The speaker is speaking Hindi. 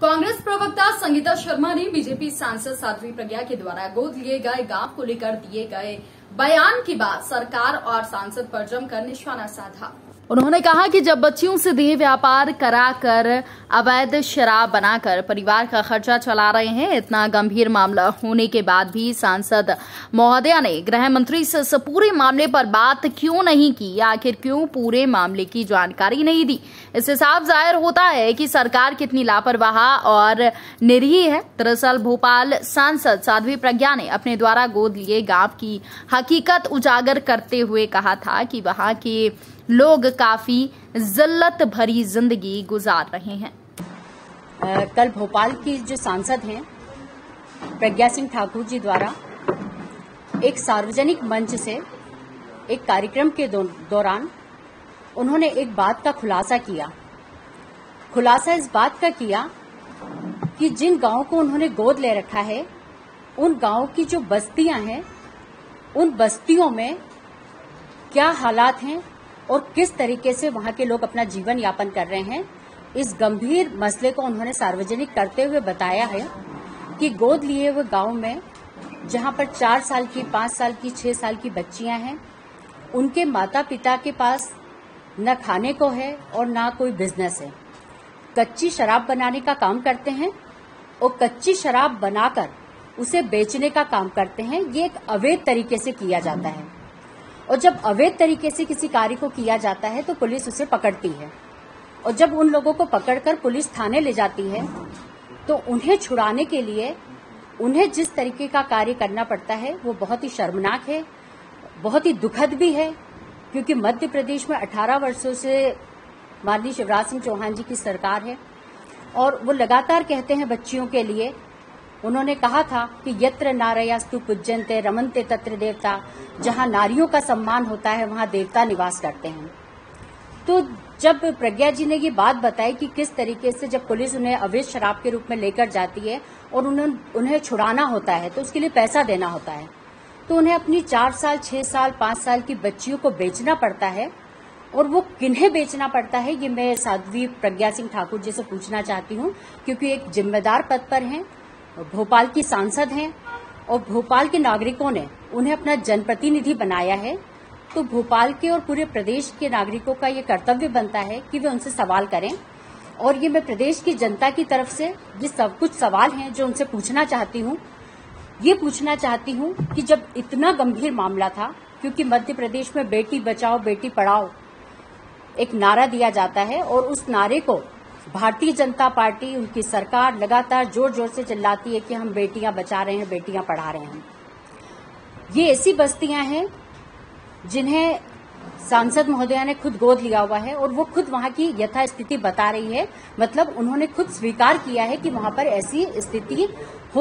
कांग्रेस प्रवक्ता संगीता शर्मा ने बीजेपी सांसद साध्वी प्रज्ञा के द्वारा गोद लिए गए गांव को लेकर दिए गए बयान के बाद सरकार और सांसद पर जमकर निशाना साधा। उन्होंने कहा कि जब बच्चियों से देह व्यापार कराकर अवैध शराब बनाकर परिवार का खर्चा चला रहे हैं, इतना गंभीर मामला होने के बाद भी सांसद महोदया ने गृह मंत्री से इस पूरे मामले पर बात क्यों नहीं की, आखिर क्यों पूरे मामले की जानकारी नहीं दी। इससे साफ जाहिर होता है कि सरकार कितनी लापरवाह और निरीह है। दरअसल भोपाल सांसद साध्वी प्रज्ञा ने अपने द्वारा गोद लिए गांव की हकीकत उजागर करते हुए कहा था कि वहां के लोग काफी जिल्लत भरी जिंदगी गुजार रहे हैं। कल भोपाल की जो सांसद हैं प्रज्ञा सिंह ठाकुर जी द्वारा एक सार्वजनिक मंच से एक कार्यक्रम के दौरान उन्होंने एक बात का खुलासा किया। खुलासा इस बात का किया कि जिन गांवों को उन्होंने गोद ले रखा है, उन गांवों की जो बस्तियां हैं, उन बस्तियों में क्या हालात हैं और किस तरीके से वहां के लोग अपना जीवन यापन कर रहे हैं। इस गंभीर मसले को उन्होंने सार्वजनिक करते हुए बताया है कि गोद लिए हुए गांव में जहां पर 4 साल की, 5 साल की, 6 साल की बच्चियां हैं, उनके माता पिता के पास न खाने को है और ना कोई बिजनेस है। कच्ची शराब बनाने का काम करते हैं और कच्ची शराब बनाकर उसे बेचने का काम करते हैं। ये एक अवैध तरीके से किया जाता है और जब अवैध तरीके से किसी कार्य को किया जाता है तो पुलिस उसे पकड़ती है और जब उन लोगों को पकड़कर पुलिस थाने ले जाती है तो उन्हें छुड़ाने के लिए उन्हें जिस तरीके का कार्य करना पड़ता है वो बहुत ही शर्मनाक है, बहुत ही दुखद भी है। क्योंकि मध्य प्रदेश में 18 वर्षों से माननीय शिवराज सिंह चौहान जी की सरकार है और वो लगातार कहते हैं बच्चियों के लिए, उन्होंने कहा था कि यत्र नारयास्तु पूज्यन्ते रमन्ते तत्र देवता, जहां नारियों का सम्मान होता है वहां देवता निवास करते हैं। तो जब प्रज्ञा जी ने ये बात बताई कि किस तरीके से जब पुलिस उन्हें अवैध शराब के रूप में लेकर जाती है और उन्हें छुड़ाना होता है तो उसके लिए पैसा देना होता है, तो उन्हें अपनी 4 साल, 6 साल, 5 साल की बच्चियों को बेचना पड़ता है। और वो किन्हें बेचना पड़ता है ये मैं साध्वी प्रज्ञा सिंह ठाकुर जी से पूछना चाहती हूँ, क्योंकि एक जिम्मेदार पद पर हैं, भोपाल की सांसद हैं और भोपाल के नागरिकों ने उन्हें अपना जनप्रतिनिधि बनाया है। तो भोपाल के और पूरे प्रदेश के नागरिकों का ये कर्तव्य बनता है कि वे उनसे सवाल करें। और ये मैं प्रदेश की जनता की तरफ से जिस सब कुछ सवाल हैं जो उनसे पूछना चाहती हूँ, ये पूछना चाहती हूँ कि जब इतना गंभीर मामला था, क्योंकि मध्य प्रदेश में बेटी बचाओ बेटी पढ़ाओ एक नारा दिया जाता है और उस नारे को भारतीय जनता पार्टी, उनकी सरकार लगातार जोर जोर से चिल्लाती है कि हम बेटियां बचा रहे हैं, बेटियां पढ़ा रहे हैं। ये ऐसी बस्तियां हैं जिन्हें सांसद महोदया ने खुद गोद लिया हुआ है और वो खुद वहां की यथास्थिति बता रही है। मतलब उन्होंने खुद स्वीकार किया है कि वहां पर ऐसी स्थिति हो